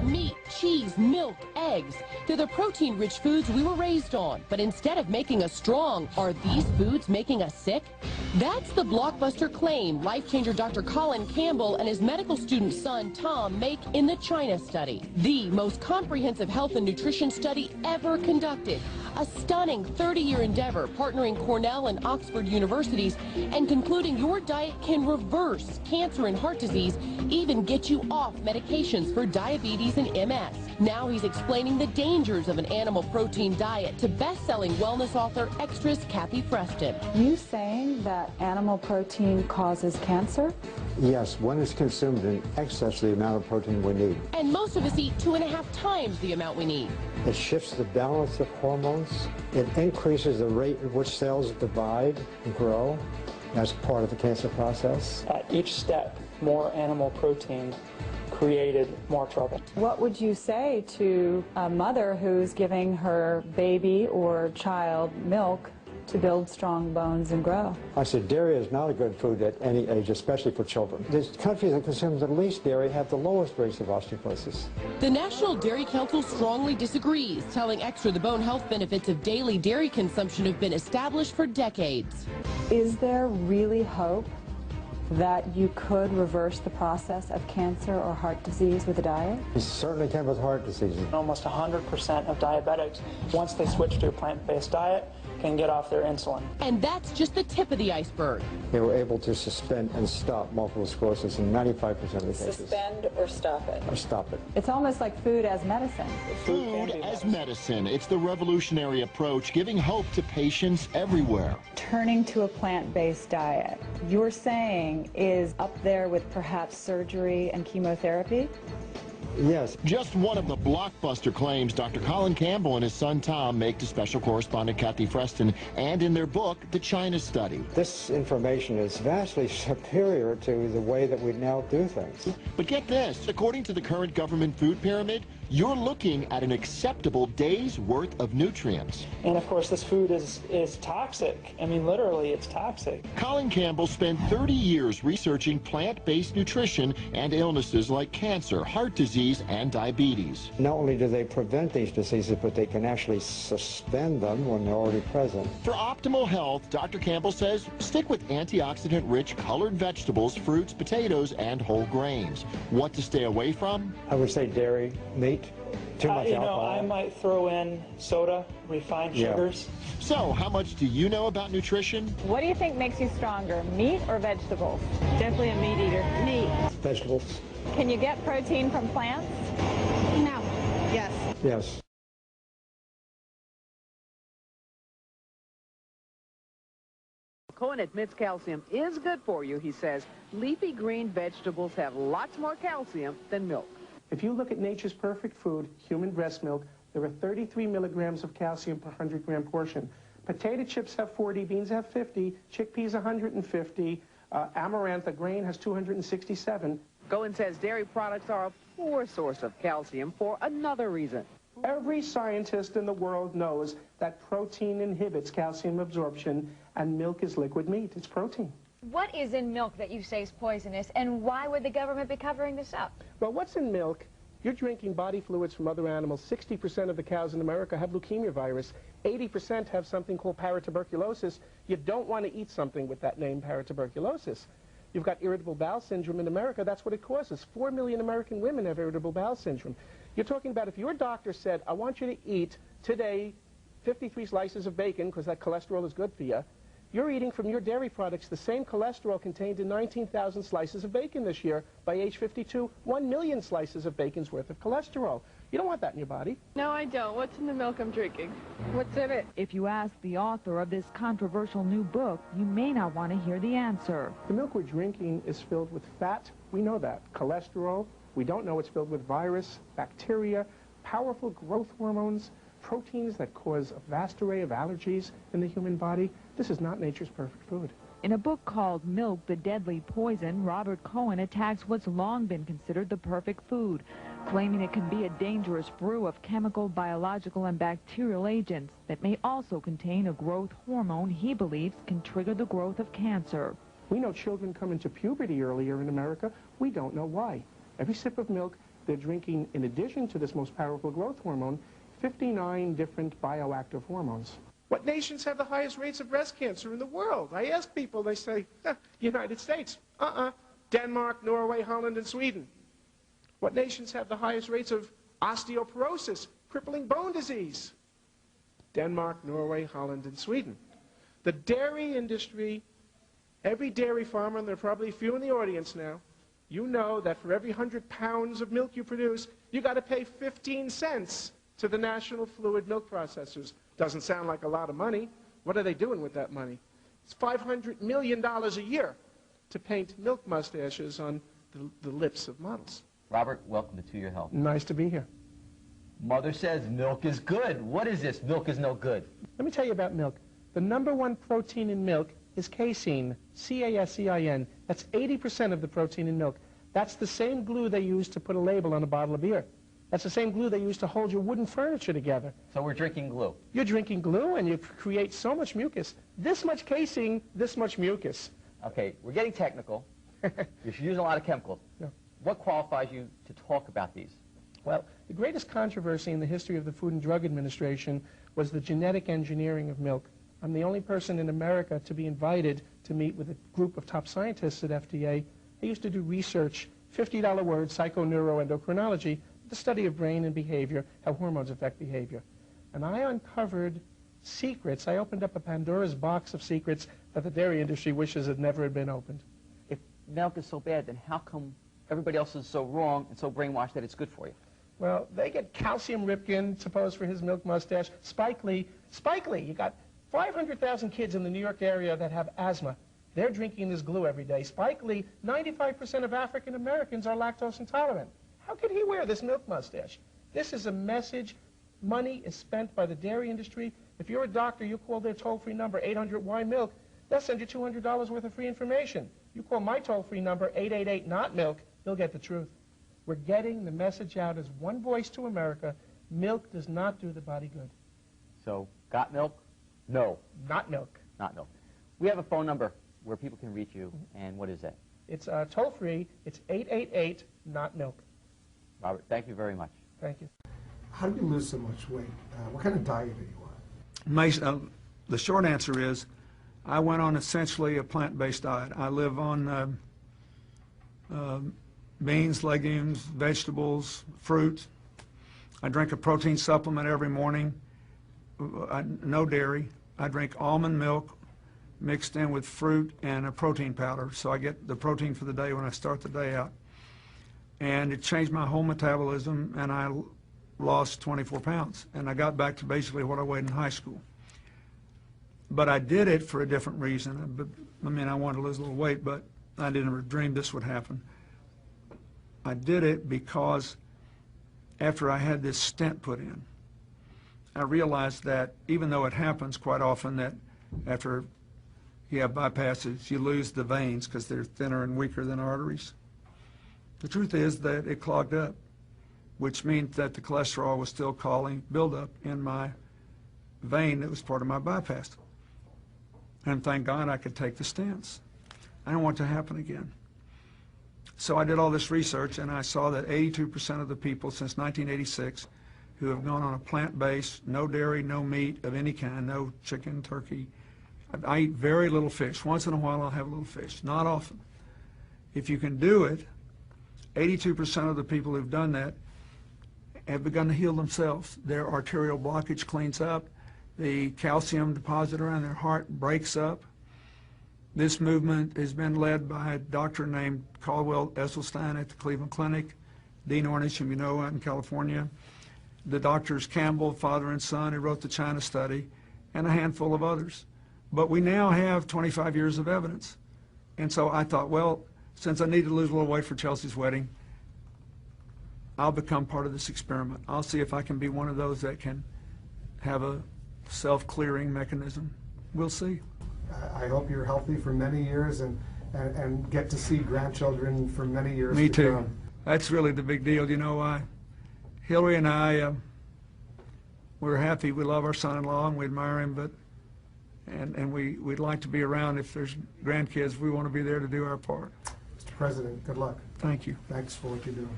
Meat, cheese, milk, eggs. They're the protein-rich foods we were raised on. But instead of making us strong, are these foods making us sick? That's the blockbuster claim life-changer Dr. Colin Campbell and his medical student son, Tom, make in the China study. The most comprehensive health and nutrition study ever conducted. A stunning 30-year endeavor partnering Cornell and Oxford universities and concluding your diet can reverse cancer and heart disease, even get you off medications for diabetes and MS. Now he's explaining the dangers of an animal protein diet to best-selling wellness author Extra's Kathy Preston. You saying that animal protein causes cancer? Yes, when it's consumed in excess of the amount of protein we need. And most of us eat 2.5 times the amount we need. It shifts the balance of hormones. It increases the rate at which cells divide and grow. That's part of the cancer process. At each step, more animal protein created more trouble. What would you say to a mother who's giving her baby or child milk to build strong bones and grow? I said dairy is not a good food at any age, especially for children. The countries that consume the least dairy have the lowest rates of osteoporosis. The National Dairy Council strongly disagrees, telling Extra the bone health benefits of daily dairy consumption have been established for decades. Is there really hope that you could reverse the process of cancer or heart disease with a diet? You certainly can with heart disease. Almost 100% of diabetics, once they switch to a plant-based diet, can get off their insulin. And that's just the tip of the iceberg. They were able to suspend and stop multiple sclerosis in 95% of the cases. Suspend or stop it? Or stop it. It's almost like food as medicine. Food as medicine. It's the revolutionary approach giving hope to patients everywhere. Turning to a plant-based diet, you're saying is up there with perhaps surgery and chemotherapy? Yes. Just one of the blockbuster claims Dr. Colin Campbell and his son Tom make to special correspondent Kathy Preston and in their book, The China Study. This information is vastly superior to the way that we now do things. But get this, according to the current government food pyramid, you're looking at an acceptable day's worth of nutrients. And of course, this food is toxic. I mean, literally, it's toxic. Colin Campbell spent 30 years researching plant-based nutrition and illnesses like cancer, heart disease, and diabetes. Not only do they prevent these diseases, but they can actually suspend them when they're already present. For optimal health, Dr. Campbell says, stick with antioxidant-rich colored vegetables, fruits, potatoes, and whole grains. What to stay away from? I would say dairy, meat, too much alcohol. I might throw in soda, refined sugars. So, how much do you know about nutrition? What do you think makes you stronger, meat or vegetables? Definitely a meat eater. Meat. Vegetables. Can you get protein from plants? No. Yes. Yes. Cohen admits calcium is good for you, he says. Leafy green vegetables have lots more calcium than milk. If you look at Nature's Perfect Food, human breast milk, there are 33 milligrams of calcium per 100-gram portion. Potato chips have 40, beans have 50, chickpeas 150, amaranth, a grain, has 267. Cohen says dairy products are a poor source of calcium for another reason. Every scientist in the world knows that protein inhibits calcium absorption, and milk is liquid meat. It's protein. What is in milk that you say is poisonous, and why would the government be covering this up? Well, what's in milk? You're drinking body fluids from other animals. 60% of the cows in America have leukemia virus. 80% have something called paratuberculosis. You don't want to eat something with that name, paratuberculosis. You've got irritable bowel syndrome in America. That's what it causes. 4 million American women have irritable bowel syndrome. You're talking about if your doctor said, I want you to eat today 53 slices of bacon because that cholesterol is good for you, you're eating from your dairy products the same cholesterol contained in 19,000 slices of bacon this year. By age 52, 1 million slices of bacon's worth of cholesterol. You don't want that in your body. No, I don't. What's in the milk I'm drinking? What's in it? If you ask the author of this controversial new book, you may not want to hear the answer. The milk we're drinking is filled with fat. We know that. Cholesterol. We don't know it's filled with virus, bacteria, powerful growth hormones, proteins that cause a vast array of allergies in the human body. This is not nature's perfect food. In a book called Milk, the Deadly Poison, Robert Cohen attacks what's long been considered the perfect food, claiming it can be a dangerous brew of chemical, biological, and bacterial agents that may also contain a growth hormone he believes can trigger the growth of cancer. We know children come into puberty earlier in America. We don't know why. Every sip of milk, they're drinking, in addition to this most powerful growth hormone, 59 different bioactive hormones. What nations have the highest rates of breast cancer in the world? I ask people, they say, United States. Denmark, Norway, Holland, and Sweden. What nations have the highest rates of osteoporosis, crippling bone disease? Denmark, Norway, Holland, and Sweden. The dairy industry, every dairy farmer, and there are probably a few in the audience now, you know that for every 100 pounds of milk you produce, you got to pay 15 cents to the national fluid milk processors. Doesn't sound like a lot of money. What are they doing with that money? It's $500 million a year to paint milk mustaches on the lips of models. Robert, welcome to Your Health. Nice to be here. Mother says milk is good. What is this? Milk is no good. Let me tell you about milk. The #1 protein in milk is casein, C-A-S-E-I-N. That's 80% of the protein in milk. That's the same glue they use to put a label on a bottle of beer. That's the same glue they use to hold your wooden furniture together. So we're drinking glue. You're drinking glue, and you create so much mucus. This much casein, this much mucus. Okay, we're getting technical. You're using a lot of chemicals. Yeah. What qualifies you to talk about these? Well, the greatest controversy in the history of the Food and Drug Administration was the genetic engineering of milk. I'm the only person in America to be invited to meet with a group of top scientists at FDA. I used to do research, $50 word, psychoneuroendocrinology, the study of brain and behavior, how hormones affect behavior. And I uncovered secrets. I opened up a Pandora's box of secrets that the dairy industry wishes had never been opened. If milk is so bad, then how come everybody else is so wrong and so brainwashed that it's good for you? Well, they get Calcium Ripken to pose for his milk mustache. Spike Lee, you got 500,000 kids in the New York area that have asthma. They're drinking this glue every day. Spike Lee, 95% of African Americans are lactose intolerant. How could he wear this milk mustache? This is a message. Money is spent by the dairy industry. If you're a doctor, you call their toll-free number, 800-WHY-MILK. They'll send you $200 worth of free information. You call my toll-free number, 888-NOT-MILK, you'll get the truth. We're getting the message out as one voice to America. Milk does not do the body good. So, got milk? No. Not milk. Not milk. We have a phone number where people can reach you, and what is that? It's toll-free. It's 888-NOT-MILK. Robert, thank you very much. Thank you. How do you lose so much weight? What kind of diet are you on? The short answer is I went on essentially a plant-based diet. I live on beans, legumes, vegetables, fruit. I drink a protein supplement every morning, no dairy. I drink almond milk mixed in with fruit and a protein powder, so I get the protein for the day when I start the day out. And it changed my whole metabolism, and I lost 24 pounds. And I got back to basically what I weighed in high school. But I did it for a different reason. I mean, I wanted to lose a little weight, but I didn't dream this would happen. I did it because after I had this stent put in, I realized that even though it happens quite often that after you have bypasses, you lose the veins because they're thinner and weaker than arteries. The truth is that it clogged up, which means that the cholesterol was still causing buildup in my vein that was part of my bypass. And thank God I could take the stents. I don't want it to happen again. So I did all this research, and I saw that 82% of the people since 1986 who have gone on a plant-based, no dairy, no meat of any kind, no chicken, turkey. I eat very little fish. Once in a while I'll have a little fish, not often. If you can do it, 82% of the people who've done that have begun to heal themselves. Their arterial blockage cleans up. The calcium deposit around their heart breaks up. This movement has been led by a doctor named Caldwell Esselstyn at the Cleveland Clinic, Dean Ornish, whom you know, out in California, the doctors Campbell, father and son, who wrote the China study, and a handful of others. But we now have 25 years of evidence. And so I thought, well, since I need to lose a little weight for Chelsea's wedding, I'll become part of this experiment. I'll see if I can be one of those that can have a self-clearing mechanism. We'll see. I hope you're healthy for many years and get to see grandchildren for many years Me to too. come. That's really the big deal. You know, Hillary and I, we're happy. We love our son-in-law and we admire him, but and we'd like to be around. If there's grandkids, we want to be there to do our part. Mr. President, good luck. Thank you. Thanks for what you're doing.